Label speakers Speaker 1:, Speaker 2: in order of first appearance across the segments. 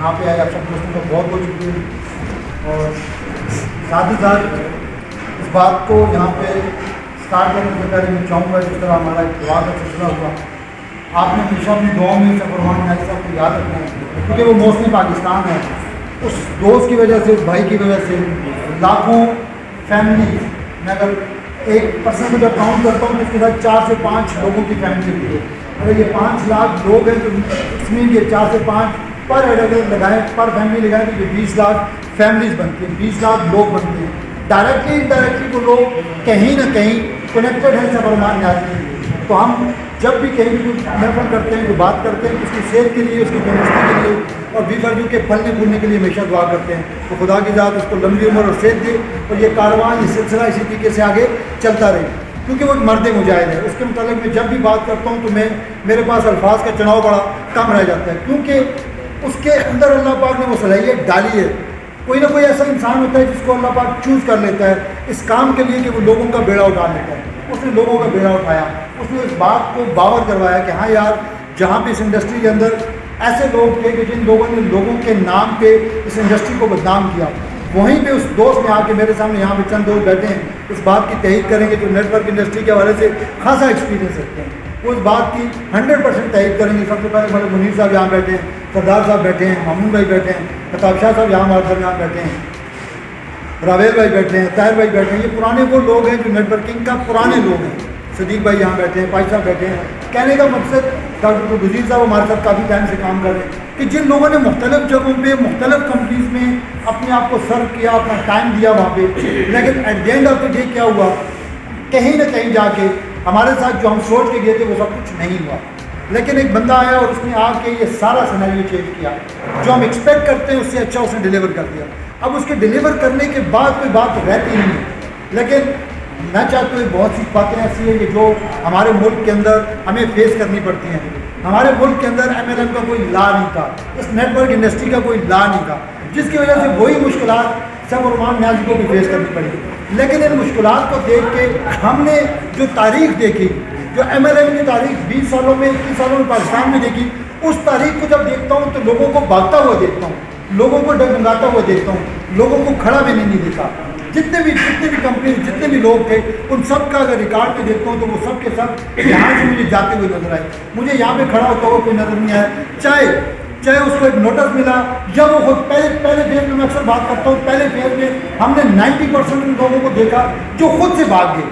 Speaker 1: یہاں پہ آئے آپ سب دوستوں کا بہت بہت شکریہ. اور ساتھ ہی ساتھ اس بات کو یہاں پہ اسٹارٹ کرنے سے پہلے میں چاہوں گا جس طرح ہمارا ایک دعا کا سلسلہ ہوا, آپ نے ہمیشہ اپنی دعاؤں میں سفرمان نیازی صاحب کو یاد رکھنا ہے, کیونکہ وہ موسم پاکستان ہے. اس دوست کی وجہ سے, اس بھائی کی وجہ سے لاکھوں فیملی, میں اگر ایک پرسن کو جب کاؤنٹ کرتا ہوں تو اس کے ساتھ 4 سے 5 لوگوں کی فیملی ہوتی ہے. اگر یہ 5 لاکھ لوگ ہیں تو اس میں یہ 4 سے 5 پر ہیڈ اگر لگائیں, پر فیملی لگائیں تو یہ 20 لاکھ فیملیز بنتی ہیں, 20 لاکھ لوگ بنتے ہیں. ڈائریکٹلی انڈائریکٹلی وہ لوگ کہیں نہ کہیں کنیکٹڈ ہیں سفرمان نیازی. تو ہم جب بھی کہیں بھی محفل کرتے ہیں, کوئی بات کرتے ہیں, اس کی صحت کے لیے, اس کی تندرستی کے لیے اور B4U کے پھلنے پھولنے کے لیے ہمیشہ دعا کرتے ہیں. تو خدا کی ذات اس کو لمبی عمر اور صحت دے اور یہ کاروان, یہ سلسلہ اسی طریقے سے آگے چلتا رہے, کیونکہ وہ ایک مرد مجاہد ہے. اس کے متعلق میں جب بھی بات کرتا ہوں تو میرے پاس الفاظ کا چناؤ بڑا کم رہ جاتا ہے, کیونکہ اس کے اندر اللہ پاک نے وہ صلاحیت ڈالی ہے. کوئی نہ کوئی ایسا انسان ہوتا ہے جس کو اللہ پاک چوز کر لیتا ہے اس کام کے لیے کہ وہ لوگوں کا بیڑا اٹھا لیتا ہے. اس نے لوگوں کا بیڑا اٹھایا, اس نے اس بات کو باور کروایا کہ ہاں یار, جہاں پہ اس انڈسٹری کے اندر ایسے لوگ تھے کہ جن لوگوں نے لوگوں کے نام پہ اس انڈسٹری کو بدنام کیا, وہیں پہ اس دوست نے آ کے میرے سامنے یہاں پہ چند دوست بیٹھے ہیں, اس بات کی تائید کریں گے جو نیٹ ورک انڈسٹری کے حوالے سے خاصا ایکسپیرینس رکھتے ہیں, وہ اس بات کی 100% تائید کریں گے. سب سے پہلے بڑے منیر صاحب یہاں بیٹھے ہیں, سردار صاحب بیٹھے ہیں, مامون بھائی بیٹھے ہیں, خطاب شاہ صاحب یہاں ہمارے درمیان بیٹھے ہیں, راویل بھائی بیٹھے ہیں, طاہر بھائی بیٹھے ہیں. یہ پرانے وہ لوگ ہیں جو نیٹ ورکنگ کا پرانے لوگ ہیں. صدیق بھائی یہاں بیٹھے ہیں, پائی صاحب بیٹھے ہیں. کہنے کا مقصد ڈاکٹر وزیر صاحب ہمارے ساتھ کافی ٹائم سے کام کر رہے ہیں کہ جن لوگوں نے مختلف جگہوں پہ مختلف کمپنیز میں اپنے آپ کو سرو کیا, اپنا ٹائم دیا وہاں پہ, لیکن at the end of the day کیا ہوا, کہیں نہ کہیں جا کے ہمارے ساتھ جو ہم سوچ کے گئے تھے وہ سب کچھ نہیں ہوا. لیکن ایک بندہ آیا اور اس نے آ کے یہ سارا سیناریو چینج کیا, جو ہم ایکسپیکٹ کرتے ہیں اس سے اچھا اس نے ڈیلیور کر دیا. اب اس کے ڈیلیور کرنے کے بعد کوئی بات رہتی نہیں ہے, لیکن میں چاہتا ہوں بہت سی باتیں ایسی ہیں کہ جو ہمارے ملک کے اندر ہمیں فیس کرنی پڑتی ہیں. ہمارے ملک کے اندر MLM کا کوئی لا نہیں تھا, اس نیٹ ورک انڈسٹری کا کوئی لا نہیں تھا, جس کی وجہ سے وہی مشکلات سفرمان نیازی کو بھی فیس کرنی پڑی. لیکن ان مشکلات کو دیکھ کے ہم نے جو تاریخ دیکھی, جو MLM کی تاریخ 20 سالوں میں 21 سالوں میں پاکستان میں دیکھی, اس تاریخ کو جب دیکھتا ہوں تو لوگوں کو بھاگتا ہوا دیکھتا ہوں, لوگوں کو ڈگمگاتا ہوا دیکھتا ہوں, لوگوں کو کھڑا میں نہیں دیکھا. جتنے بھی کمپنیز, جتنے بھی لوگ تھے, ان سب کا اگر ریکارڈ پہ دیکھتا ہوں تو وہ سب کے سب یہاں سے مجھے جاتے ہوئے نظر آئے. مجھے یہاں پہ کھڑا ہوتا ہوا کوئی نظر نہیں آیا, چاہے اس کو ایک نوٹس ملا یا وہ خود پہلے فیز میں اکثر بات کرتا ہوں, پہلے فیز میں ہم نے 90% ان لوگوں کو دیکھا جو خود سے بھاگ گئے,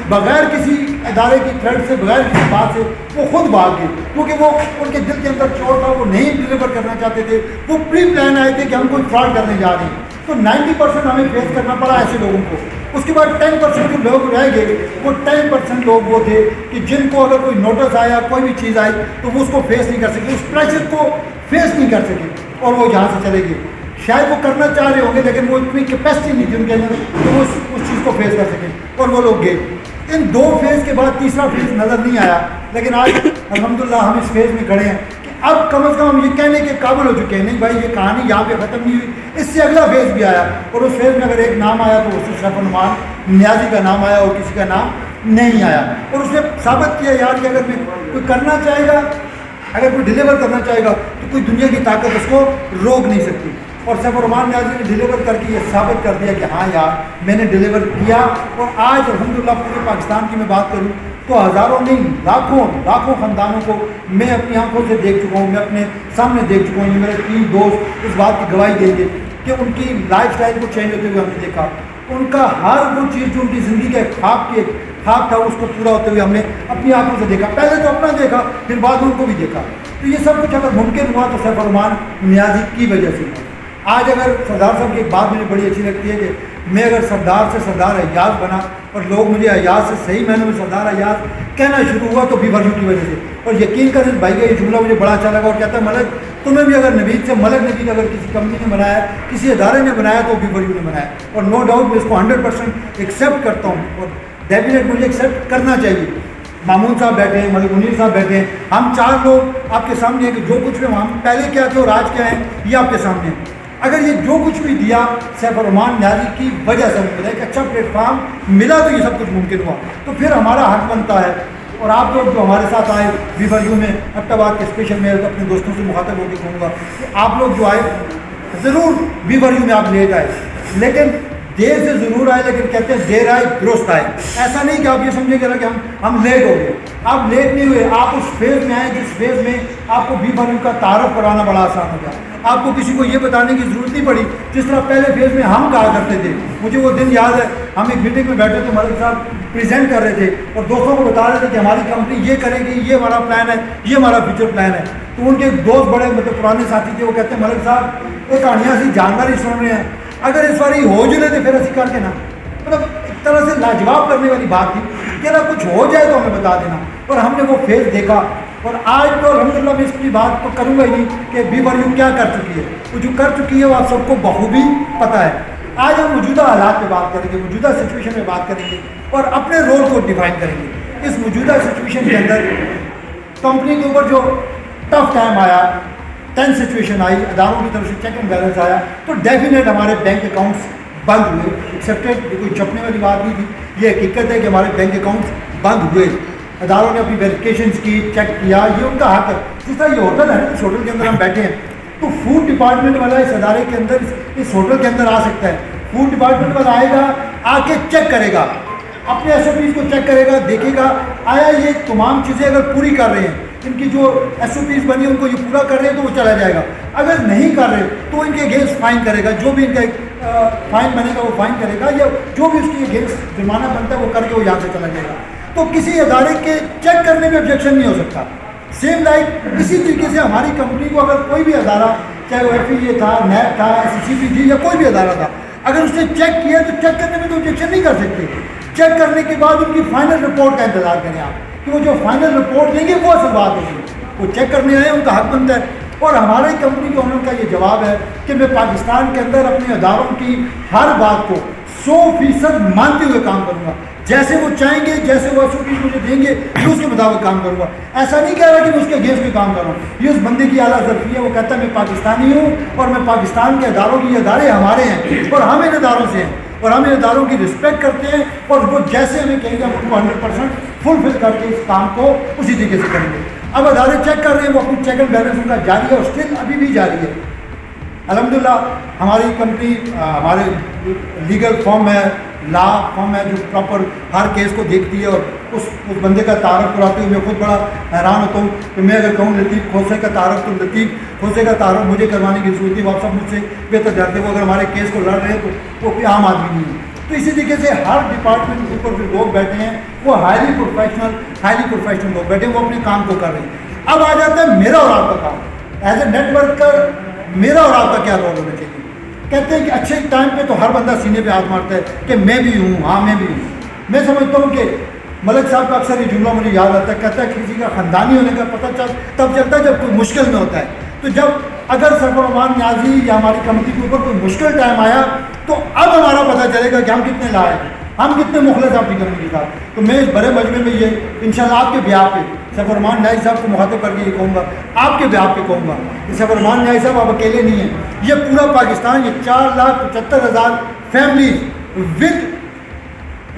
Speaker 1: بغیر کسی ادارے کی تھریڈ سے, بغیر کسی بات سے وہ خود بھاگ گئے, کیونکہ وہ ان کے دل کے اندر چور تھا, وہ نہیں ڈلیور کرنا چاہتے تھے, وہ پری پلان آئے تھے کہ ہم کوئی فراڈ کرنے جا رہے ہیں. تو 90% ہمیں فیس کرنا پڑا ایسے لوگوں کو. اس کے بعد 10% جو لوگ رہ گئے, وہ 10% لوگ وہ تھے کہ جن کو اگر کوئی نوٹس آیا, کوئی بھی چیز آئی تو وہ اس کو فیس نہیں کر سکے, اس پریشر کو فیس نہیں کر سکے اور وہ یہاں سے چلے گئے. شاید وہ کرنا چاہ رہے ہوں گے لیکن وہ اتنی کیپیسٹی نہیں تھی ان کے اندر کہ وہ اس چیز کو فیس کر سکیں, اور وہ لوگ گئے. ان 2 فیز کے بعد تیسرا فیز نظر نہیں آیا, لیکن آج الحمدللہ ہم اس فیز میں کھڑے ہیں کہ اب کم از کم ہم یہ کہنے کے قابل ہو چکے ہیں, نہیں بھائی یہ کہانی یہاں پہ ختم نہیں ہوئی, اس سے اگلا فیز بھی آیا, اور اس فیز میں اگر ایک نام آیا تو اس سے سفرمان نیازی کا نام آیا اور کسی کا نام نہیں آیا. اور اس نے ثابت کیا یار کہ اگر کوئی کرنا چاہے گا, اگر کوئی ڈیلیور کرنا چاہے گا تو کوئی دنیا کی طاقت اس کو روک نہیں سکتی. اور سفرمان نیازی نے ڈیلیور کر کے یہ ثابت کر دیا کہ ہاں یار میں نے ڈیلیور کیا. اور آج الحمدللہ پورے پاکستان کی میں بات کروں تو ہزاروں نہیں لاکھوں خاندانوں کو میں اپنی آنکھوں سے دیکھ چکا ہوں, میں اپنے سامنے دیکھ چکا ہوں. یہ میرے 3 دوست اس بات کی گواہی دیں گے کہ ان کی لائف اسٹائل کو چینج ہوتے ہوئے ہم نے دیکھا. ان کا ہر وہ چیز جو ان کی زندگی کا ایک خواب تھا اس کو پورا ہوتے ہوئے ہم نے اپنی آنکھوں سے دیکھا. پہلے تو اپنا دیکھا, پھر بعد میں ان کو بھی دیکھا. تو یہ سب کچھ اگر ممکن ہوا تو سفرمان نیازی کی وجہ سے. آج اگر سردار صاحب کی ایک بات مجھے بڑی اچھی لگتی ہے کہ میں اگر سردار سے سردار ایاز بنا اور لوگ مجھے ایاز سے صحیح معنوں میں سردار ایاز کہنا شروع ہوا تو B4U کی وجہ سے. اور یقین کر اس بھائی کا یہ جملہ مجھے بڑا اچھا لگا, اور کہتا ہے ملک تمہیں بھی اگر نوید سے ملک نوید اگر کسی کمپنی نے بنایا, کسی ادارے نے بنایا تو B4U نے بنایا. اور نو ڈاؤٹ میں اس کو 100% ایکسیپٹ کرتا ہوں, اور ڈیفینیٹ مجھے ایکسیپٹ کرنا چاہیے. مامون صاحب بیٹھے ہیں, ملک منیر صاحب بیٹھے ہیں, ہم 4 لوگ آپ کے سامنے ہیں کہ جو کچھ بھی ہم پہلے کیا تھے اور آج کیا ہیں یہ آپ کے سامنے ہیں. اگر یہ جو کچھ بھی دیا سفرمان نیازی کی وجہ سے ملا, ایک اچھا پلیٹ فارم ملا تو یہ سب کچھ ممکن ہوا. تو پھر ہمارا حق بنتا ہے اور آپ لوگ جو ہمارے ساتھ آئے B4U میں ابٹاباد کے اسپیشل میں اپنے دوستوں سے مخاطب ہو کے کہوں گا کہ آپ لوگ جو آئے ضرور B4U میں آپ لیٹ آئے، لیکن دیر سے ضرور آئے، لیکن کہتے ہیں دیر آئے درست آئے. ایسا نہیں کہ آپ یہ سمجھیں گے کہ ہم لیٹ ہو گئے. آپ لیٹ نہیں ہوئے، آپ اس فیز میں آئے جس فیز میں آپ کو B4U کا تعارف کرانا بڑا آسان ہو گیا. آپ کو کسی کو یہ بتانے کی ضرورت نہیں پڑی جس طرح پہلے فیز میں ہم کہا کرتے تھے. مجھے وہ دن یاد ہے، ہم ایک میٹنگ میں بیٹھے تھے، ملک صاحب پریزنٹ کر رہے تھے اور دوستوں کو بتا رہے تھے کہ ہماری کمپنی یہ کرے گی، یہ ہمارا پلان ہے، یہ ہمارا فیوچر پلان ہے. تو ان کے ایک دوست بڑے مطلب پرانے ساتھی تھے، وہ کہتے ہیں ملک صاحب یہ کہانیاں سی جانور ہی سن رہے ہیں، اگر اس باری ہو جائے تو پھر اسی کر کے نا. مطلب ایک طرح سے لاجواب کرنے والی بات تھی کہ اگر کچھ ہو جائے تو ہمیں بتا دینا. اور ہم نے وہ فیز دیکھا، اور آج تو الحمدللہ میں اس کی بات تو کروں گا ہی نہیں کہ B4U کیا کر چکی ہے. وہ جو کر چکی ہے وہ آپ سب کو بخوبی پتہ ہے. آج ہم موجودہ حالات پہ بات کریں گے، موجودہ سچویشن میں بات کریں گے اور اپنے رول کو ڈیفائن کریں گے. اس موجودہ سچویشن کے اندر کمپنی کے اوپر جو ٹف ٹائم آیا، ٹینس سچویشن آئی، اداروں کی طرف سے چیک اینڈ بیلنس آیا، تو ڈیفینیٹ ہمارے بینک اکاؤنٹس بند ہوئے. ایکسیپٹیڈ، یہ کوئی چھپنے والی بات نہیں تھی، یہ حقیقت ہے کہ ہمارے بینک اکاؤنٹس بند ہوئے. اداروں نے اپنی ویریفیکیشنس کی، چیک کیا، یہ ان کا حق ہے. جس طرح یہ ہوٹل ہے، اس ہوٹل کے اندر ہم بیٹھے ہیں تو فوڈ ڈپارٹمنٹ والا اس ادارے کے اندر، اس ہوٹل کے اندر آ سکتا ہے. فوڈ ڈپارٹمنٹ والا آئے گا، آ کے چیک کرے گا، اپنے SOPs کو چیک کرے گا، دیکھے گا آیا یہ تمام چیزیں اگر پوری کر رہے ہیں، ان کی جو SOPs بنی ان کو یہ پورا کر رہے ہیں تو وہ چلا جائے گا. اگر نہیں کر رہے تو ان کے اگینسٹ فائن کرے گا، جو بھی ان کا فائن بنے گا وہ فائن کرے گا، یا جو بھی اس کے اگینسٹ جرمانہ بنتا ہے وہ کر کے وہ یہاں سے چلا جائے گا. تو کسی ادارے کے چیک کرنے میں آبجیکشن نہیں ہو سکتا. سیم لائک اسی طریقے سے ہماری کمپنی کو اگر کوئی بھی ادارہ، چاہے وہ FEA تھا، نیب تھا، SCP تھی، یا کوئی بھی ادارہ تھا، اگر اس نے چیک کیا تو چیک کرنے میں تو آبجیکشن نہیں کر سکتے. چیک کرنے کے بعد ان کی فائنل رپورٹ کا انتظار کریں آپ، کہ وہ جو فائنل رپورٹ دیں گے وہ اصل بات ہوگی. وہ چیک کرنے آئے، ان کا حق بنتا ہے. اور ہمارے کمپنی کے اونر کا یہ جواب ہے کہ میں پاکستان کے اندر اپنے اداروں کی ہر بات کو 100% مانتے ہوئے کام کروں گا. جیسے وہ چاہیں گے، جیسے وہ SOPs مجھے دیں گے، میں اس کے مطابق کام کروں گا. ایسا نہیں کہہ رہا کہ میں اس کے اگینسٹ میں کام کر رہا ہوں. یہ اس بندے کی اعلیٰ ظرفی ہے. وہ کہتا ہے میں پاکستانی ہوں اور میں پاکستان کے اداروں کی، یہ ادارے ہمارے ہیں اور ہم ان اداروں سے ہیں اور ہم ان اداروں کی رسپیکٹ کرتے ہیں، اور وہ جیسے ہمیں کہیں گے ہم ان کو 100% فلفل کر کے اس کام کو اسی طریقے سے کریں گے. اب ادارے چیک کر رہے ہیں، وہ اپنی چیک اینڈ بیلنس ان کا جاری ہے اور اسٹل ابھی بھی جاری ہے. الحمدللہ ہماری کمپنی، ہمارے لیگل فارم ہے، لا فارم ہے، جو پراپر ہر کیس کو دیکھتی ہے اور اس بندے کا تعارف کراتی ہے. میں خود بڑا حیران ہوتا ہوں کہ میں اگر کہوں لطیف کھوسے کا تعارف، تو لطیف کھوسے کا تعارف مجھے کروانے کی ضرورت ہے. وہ آپ سب مجھ سے بہتر جانتے ہیں. وہ اگر ہمارے کیس کو لڑ رہے ہیں تو وہ کوئی عام آدمی نہیں ہے. تو اسی طریقے سے ہر ڈپارٹمنٹ کے اوپر جو لوگ بیٹھے ہیں وہ ہائیلی پروفیشنل لوگ بیٹھے ہیں، وہ اپنے کام کو کر رہے ہیں. اب آ جاتا ہے میرا اور آپ کا کام. ایز اے نیٹ ورکر میرا اور آپ کا کیا رول ہونا چاہیے؟ کہتے ہیں کہ اچھے ٹائم پہ تو ہر بندہ سینے پہ ہاتھ مارتا ہے کہ میں بھی ہوں، ہاں میں بھی ہوں. میں سمجھتا ہوں کہ ملک صاحب کا اکثر یہ جملہ مجھے یاد آتا ہے، کہتا ہے کہ کسی کا خاندانی ہونے کا پتہ تب چلتا ہے جب کوئی مشکل میں ہوتا ہے. تو جب اگر سرور امان نیازی یا ہماری کمیٹی کے اوپر کوئی مشکل ٹائم آیا تو اب ہمارا پتہ چلے گا کہ ہم کتنے لائق ہیں، ہم کتنے مخلص اپنی کمیٹی کے ساتھ. تو میں اس بڑے مجمع میں یہ انشاءاللہ آپ کے بیاہ پہ سرور امان نیازی صاحب کو مخاطب کر کے یہ کہوں گا، آپ کے بیاہ پہ کہوں گا کہ سرور امان نیازی صاحب آپ اکیلے نہیں ہیں. یہ پورا پاکستان، یہ 4,75,000 فیملیز ود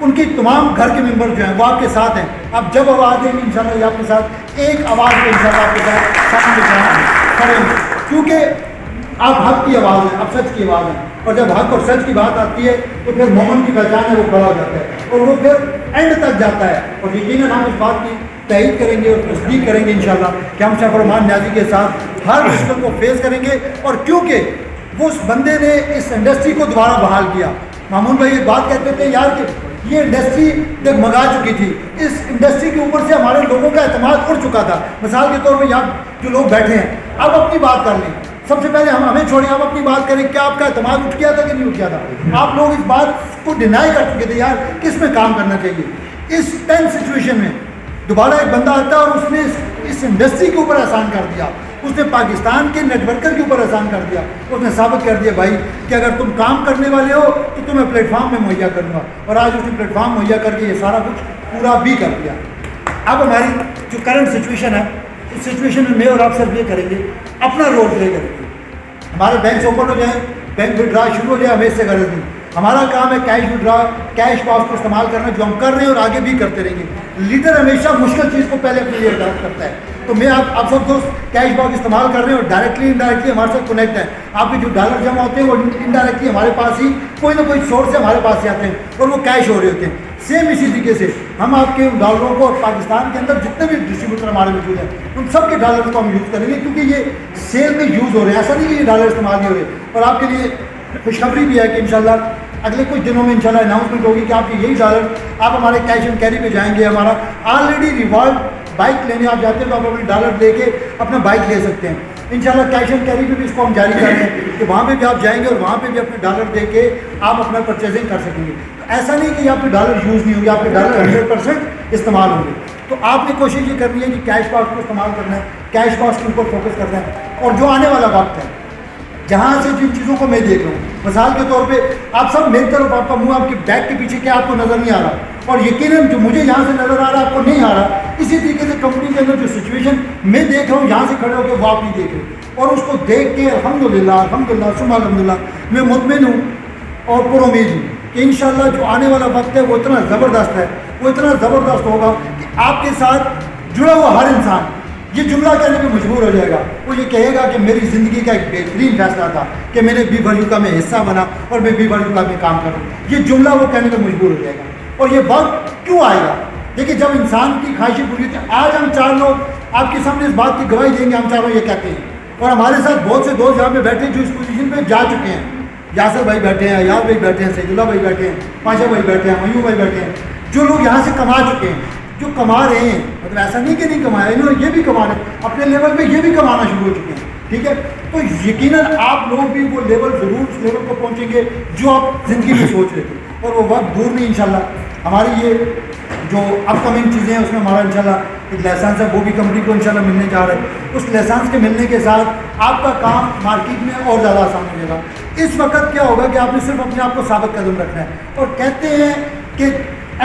Speaker 1: ان کی تمام گھر کے ممبر جو ہیں وہ آپ کے ساتھ ہیں. اب جب آواز دیں گے انشاءاللہ یہ آپ کے ساتھ ایک آواز پہ انشاءاللہ آپ کے ساتھ کھڑے ہیں، کیونکہ آپ حق کی آواز ہیں، آپ سچ کی آواز ہیں. اور جب حق اور سچ کی بات آتی ہے تو پھر مومن کی پہچان ہے، وہ کھڑا ہو جاتا ہے اور وہ پھر اینڈ تک جاتا ہے. اور یقیناً ہم اس بات کی تائید کریں گے اور تصدیق کریں گے انشاءاللہ کہ ہم سرور امان نیازی کے ساتھ ہر مشکل کو فیس کریں گے. اور کیونکہ وہ اس بندے نے اس انڈسٹری کو دوبارہ بحال کیا. مامون بھائی ایک بات کہتے تھے یار کہ یہ انڈسٹری ڈگمگا چکی تھی، اس انڈسٹری کے اوپر سے ہمارے لوگوں کا اعتماد اڑ چکا تھا. مثال کے طور پہ یہاں جو لوگ بیٹھے ہیں، اب اپنی بات کر لیں. سب سے پہلے ہمیں چھوڑیں، آپ اپنی بات کریں. کیا آپ کا اعتماد اٹھ گیا تھا کہ نہیں اٹھ گیا تھا؟ آپ لوگ اس بات کو ڈینائی کر چکے تھے یار کس میں کام کرنا چاہیے. اس ٹینس سچویشن میں دوبارہ ایک بندہ آتا ہے اور اس نے اس انڈسٹری کے اوپر احسان کر دیا، اس نے پاکستان کے نیٹ ورکر کے اوپر احسان کر دیا. اس نے ثابت کر دیا بھائی کہ اگر تم کام کرنے والے ہو تو تمہیں پلیٹ فارم میں مہیا کروں گا. اور آج اس نے پلیٹ فارم مہیا کر کے یہ سارا کچھ پورا بھی کر دیا. اب ہماری جو کرنٹ سچویشن ہے، اس سچویشن میں میں اور آپ صرف یہ کریں گے، اپنا رول پلے کریں گے. ہمارے بینک اوپن ہو جائیں، بینک ودرا شروع ہو جائے، ہمیں اس سے غرض نہیں. ہمارا کام ہے کیش وڈرا کیش پاس کو استعمال کرنا، جو ہم کر رہے ہیں اور آگے بھی کرتے رہیں گے. لیڈر ہمیشہ مشکل چیز کو پہلے اپنے لیے اڈاپٹ کرتا ہے. تو میں آپ سب دوست کیش باکس استعمال کر رہے ہیں اور ڈائریکٹلی انڈائریکٹلی ہمارے ساتھ کنیکٹ ہے. آپ کے جو ڈالر جمع ہوتے ہیں وہ انڈائریکٹلی ہمارے پاس ہی کوئی نہ کوئی سورس سے ہمارے پاس ہی آتے ہیں اور وہ کیش ہو رہے ہوتے ہیں. سیم اسی طریقے سے ہم آپ کے ڈالروں کو پاکستان کے اندر جتنے بھی ڈسٹریبیوٹر ہمارے موجود ہیں ان سب کے ڈالر کو ہم یوز کریں گے، کیونکہ یہ سیل میں یوز ہو رہے ہیں. ایسا نہیں کہ یہ ڈالر استعمال نہیں ہو رہے. اور آپ کے لیے خوشخبری بھی ہے کہ انشاءاللہ اگلے کچھ دنوں میں انشاءاللہ اناؤنسمنٹ ہوگی کہ آپ کے یہی ڈالر آپ ہمارے کیش اینڈ کیری پہ جائیں گے. ہمارا آلریڈی ریوارڈ بائک لینے آپ جاتے ہیں تو آپ اپنے ڈالر لے کے اپنا بائک لے سکتے ہیں. انشاءاللہ کیش اینڈ کیری پہ بھی اس کو ہم جاری کر رہے ہیں کہ وہاں پہ بھی آپ جائیں گے اور وہاں پہ بھی اپنے ڈالر دے کے آپ اپنا پرچیزنگ کر سکیں گے. ایسا نہیں کہ آپ کے ڈالر یوز نہیں ہوں گے، آپ کے ڈالر 100% استعمال ہوں گے. تو آپ نے کوشش یہ کرنی ہے کہ کیش باکس کو استعمال کرنا ہے، کیش باکس کے اوپر فوکس کرنا ہے. اور جو آنے والا وقت ہے جہاں سے جن چیزوں کو میں دیکھ رہا ہوں، مثال کے طور پہ آپ سب میری طرف آپ کا منہ آپ کے بیک کے پیچھے کیا آپ کو نظر نہیں آ رہا، اور یقیناً جو مجھے یہاں سے نظر آ رہا آپ کو نہیں آ رہا. اسی طریقے سے کمپنی کے اندر جو سچویشن میں دیکھ رہا ہوں یہاں سے کھڑے ہو کے وہ آپ نہیں دیکھ رہے. اور اس کو دیکھ کے الحمدللہ ثم الحمدللہ میں مطمئن ہوں اور پر امید ہوں کہ انشاءاللہ جو آنے والا وقت ہے وہ اتنا زبردست ہے، وہ اتنا زبردست ہوگا کہ آپ کے ساتھ جڑا ہوا ہر انسان یہ جملہ کہنے پہ مجبور ہو جائے گا. وہ یہ کہے گا کہ میری زندگی کا ایک بہترین فیصلہ تھا کہ میں نے B4U کا میں حصہ بنا اور میں B4U کا میں کام کروں. یہ جملہ وہ کہنے پہ مجبور ہو جائے گا. اور یہ وقت کیوں آئے گا؟ دیکھیے جب انسان کی خواہشیں پوری ہوتی ہیں. آج ہم 4 لوگ آپ کے سامنے اس بات کی گواہی دیں گے، ہم چاروں یہ کہتے ہیں. اور ہمارے ساتھ بہت سے دوست یہاں پہ بیٹھے ہیں جو اس پوزیشن پہ جا چکے ہیں. یاسر بھائی بیٹھے ہیں، ایاز بھائی بیٹھے ہیں، سید اللہ بھائی بیٹھے ہیں، پاشا بھائی بیٹھے ہیں، میو بھائی بیٹھے ہیں. جو لوگ یہاں سے کما چکے ہیں، جو کما رہے ہیں، مطلب ایسا نہیں کہ نہیں کمایا، انہوں نے یہ بھی کما رہے ہیں اپنے لیول پہ، یہ بھی کمانا شروع ہو چکے ہیں. ٹھیک ہے، تو یقیناً آپ لوگ بھی وہ لیول ضرور اس لیول کو پہنچیں گے جو آپ زندگی میں سوچ رہے تھے. اور وہ وقت دور نہیں انشاءاللہ. ہماری یہ جو اپ کمنگ چیزیں ہیں اس میں ہمارا انشاءاللہ ایک لائسنس ہے، وہ بھی کمپنی کو انشاءاللہ ملنے جا رہا ہے. اس لائسنس کے ملنے کے ساتھ آپ کا کام مارکیٹ میں اور زیادہ آسان ہو جائے گا. اس وقت کیا ہوگا کہ آپ نے صرف اپنے آپ کو ثابت قدم رکھنا ہے. اور کہتے ہیں کہ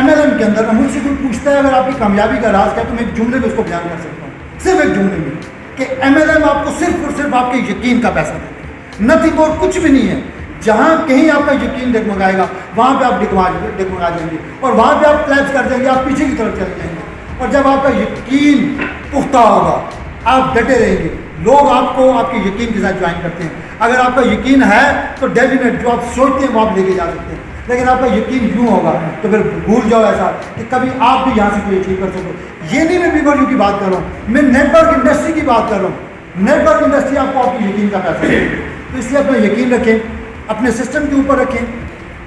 Speaker 1: MLM کے اندر مجھ سے کوئی پوچھتا ہے اگر آپ کی کامیابی کا راز کیا، تو میں ایک جملے میں اس کو بیان کر سکتا ہوں، صرف ایک جملے میں، کہ MLM آپ کو صرف اور صرف آپ کے یقین کا پیسہ دیتا ہے، نتھنگ اور کچھ بھی نہیں ہے. جہاں کہیں آپ کا یقین ڈگمگائے گا وہاں پہ آپ ڈگمگا جائیں گے اور وہاں پہ آپ کلیپس کر جائیں گے، آپ پیچھے کی طرف چلے جائیں گے. اور جب آپ کا یقین پختہ ہوگا آپ ڈٹے رہیں گے، لوگ آپ کو آپ کے یقین کے ساتھ جوائن کرتے ہیں. اگر آپ کا یقین ہے تو ڈیفینیٹ جو آپ سوچتے ہیں وہ آپ لے کے جا سکتے ہیں. لیکن آپ کا یقین یوں ہوگا تو پھر بھول جاؤ ایسا کہ کبھی آپ بھی یہاں سے کوئی اچیو کر سکو. یہ نہیں میں B4U کی بات کر رہا ہوں، میں نیٹ ورک انڈسٹری کی بات کر رہا ہوں. نیٹ ورک انڈسٹری آپ کو آپ کے یقین کا پیسہ دے. تو اس لیے اپنا یقین رکھیں، اپنے سسٹم کے اوپر رکھیں،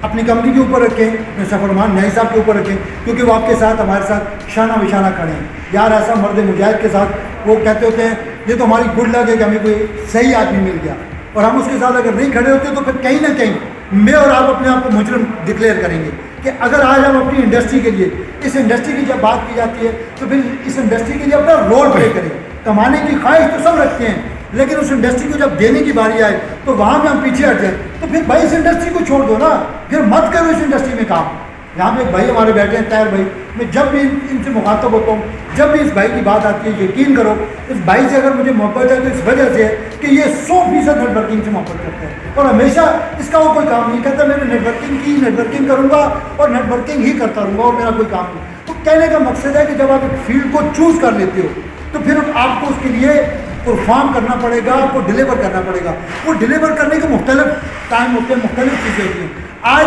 Speaker 1: اپنی کمپنی کے اوپر رکھیں، اپنے سفرمان نئی صاحب کے اوپر رکھیں، کیونکہ وہ آپ کے ساتھ ہمارے ساتھ شانہ بشانہ کھڑے ہیں. یار ایسا مرد مجاہد کے ساتھ وہ کہتے ہوتے ہیں یہ تو ہماری گڈ لک ہے کہ ہمیں کوئی صحیح آدمی مل گیا، اور ہم اس کے ساتھ اگر نہیں کھڑے ہوتے تو پھر کہیں نہ کہیں میں اور آپ اپنے آپ کو مجرم ڈکلیئر کریں گے. کہ اگر آج ہم اپنی انڈسٹری کے لیے، اس انڈسٹری کی جب بات کی جاتی ہے تو پھر اس انڈسٹری کے لیے اپنا رول پلے کریں. کمانے کی خواہش تو سب رکھتے ہیں، لیکن اس انڈسٹری کو جب دینے کی باری آئے تو وہاں پہ ہم پیچھے ہٹ جائیں. تو پھر بھائی اس انڈسٹری کو چھوڑ دو نا، پھر مت کرو اس انڈسٹری میں کام. یہاں پہ ایک بھائی ہمارے بیٹھے ہیں طاہر بھائی، میں جب بھی ان سے مخاطب ہوتا ہوں، جب بھی اس بھائی کی بات آتی ہے، یقین کرو اس بھائی سے اگر مجھے محبت ہے تو اس وجہ سے ہے کہ یہ 100% نیٹ ورکنگ سے محبت کرتا ہے. اور ہمیشہ اس کا وہ کوئی کام نہیں کرتا میں نے نیٹ ورکنگ کی، نیٹ ورکنگ کروں گا اور نیٹ ورکنگ ہی کرتا رہوں گا اور میرا کوئی کام نہیں. تو کہنے کا مقصد ہے کہ جب آپ ایک فیلڈ کو چوز کر لیتے ہو تو پھر آپ کو اس کے لیے پرفارم کرنا پڑے گا، آپ کو ڈلیور کرنا پڑے گا. وہ ڈلیور کرنے کے مختلف ٹائم ہوتے ہیں، مختلف چیزیں ہوتی ہیں. آج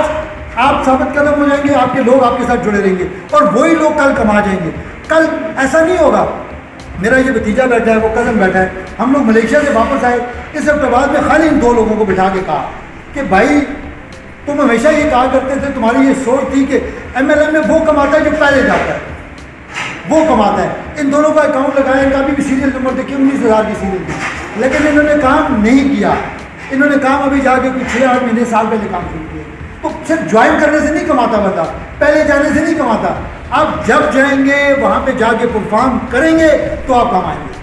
Speaker 1: آپ ثابت قدم ہو جائیں گے، آپ کے لوگ آپ کے ساتھ جڑے رہیں گے اور وہی لوگ کل کما جائیں گے. کل ایسا نہیں ہوگا. میرا یہ بھتیجا بیٹھا ہے، وہ کزن بیٹھا ہے، ہم لوگ ملیشیا سے واپس آئے، اس ہفتے بعد میں خالی ان 2 لوگوں کو بٹھا کے کہا کہ بھائی تم ہمیشہ یہ کہا کرتے تھے، تمہاری یہ سوچ تھی کہ MLM میں وہ کماتا ہے جو پہلے جاتا ہے، وہ کماتا ہے. ان دونوں کا اکاؤنٹ لگایا، ان کا بھی سیریل نمبر دیکھیے 19,000 کی سیریل تھی، لیکن انہوں نے کام نہیں کیا. انہوں نے کام ابھی جا کے کچھ 6-8 مہینے سال پہلے کام شروع کیا. تو صرف جوائن کرنے سے نہیں کماتا بندہ، پہلے جانے سے نہیں کماتا. آپ جب جائیں گے وہاں پہ جا کے پرفارم کریں گے تو آپ کمائیں گے.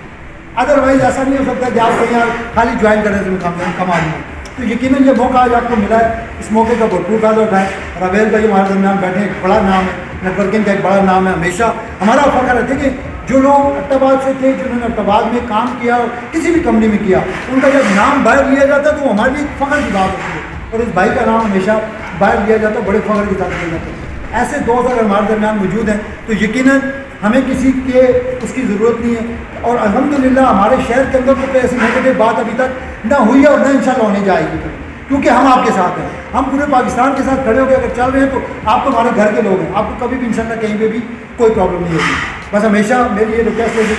Speaker 1: ادروائز ایسا نہیں ہو سکتا کہ آپ کہیں خالی جوائن کرنے سے کما لیں. تو یقیناً یہ موقع آج آپ کو ملا ہے، اس موقع کا بھرپور فائدہ اٹھائیں. رویل بھائی ہمارے درمیان بیٹھے ہیں، ایک بڑا نام ہے، نیٹ ورکنگ کا ایک بڑا نام ہے. ہمیشہ ہمارا فخر ہے. دیکھیں جو لوگ اٹاباد سے تھے، جنہوں نے اٹاباد میں کام کیا اور کسی بھی کمپنی میں کیا، ان کا جب نام باہر لیا جاتا ہے تو وہ ہمارے لیے فخر کی بات ہوتی ہے. اور اس بھائی کا نام ہمیشہ باہر لیا جاتا ہے, بڑے فخر کے ساتھ لیا جاتا ہے. ایسے دوست اگر ہمارے درمیان موجود ہیں تو یقیناً ہمیں کسی کے اس کی ضرورت نہیں ہے. اور الحمدللہ ہمارے شہر کے اندر تو کوئی ایسی نیگیٹو بات ابھی تک نہ ہوئی ہے اور نہ انشاءاللہ ہونے جائے گی, کیونکہ ہم آپ کے ساتھ ہیں. ہم پورے پاکستان کے ساتھ کھڑے ہو کے اگر چل رہے ہیں تو آپ تو ہمارے گھر کے لوگ ہیں, آپ کو کبھی بھی انشاءاللہ کہیں پہ بھی کوئی پرابلم نہیں ہوگی. بس ہمیشہ میری یہ ریکویسٹ ہے کہ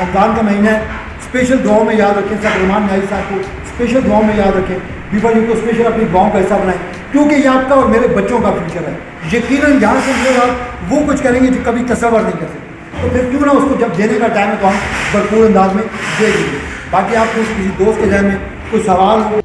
Speaker 1: رمضان کا مہینہ ہے, اسپیشل دعاؤں میں یاد رکھیں. صاحب رحمان نیاز صاحب کو اسپیشل دعاؤں میں یاد رکھیں. B4U کو اسپیشل اپنی دعاؤں کا حصہ بنائیں, کیونکہ یہ آپ کا اور میرے بچوں کا فیوچر ہے. یقیناً یہاں سے میرے آپ وہ کچھ کریں گے جو کبھی تصور نہیں کر سکتے, تو پھر کیوں نہ اس کو جب دینے کا ٹائم ہے تو ہم بھرپور انداز میں دے دیں گے. باقی آپ کو کسی دوست کے ذہن میں کوئی سوال ہو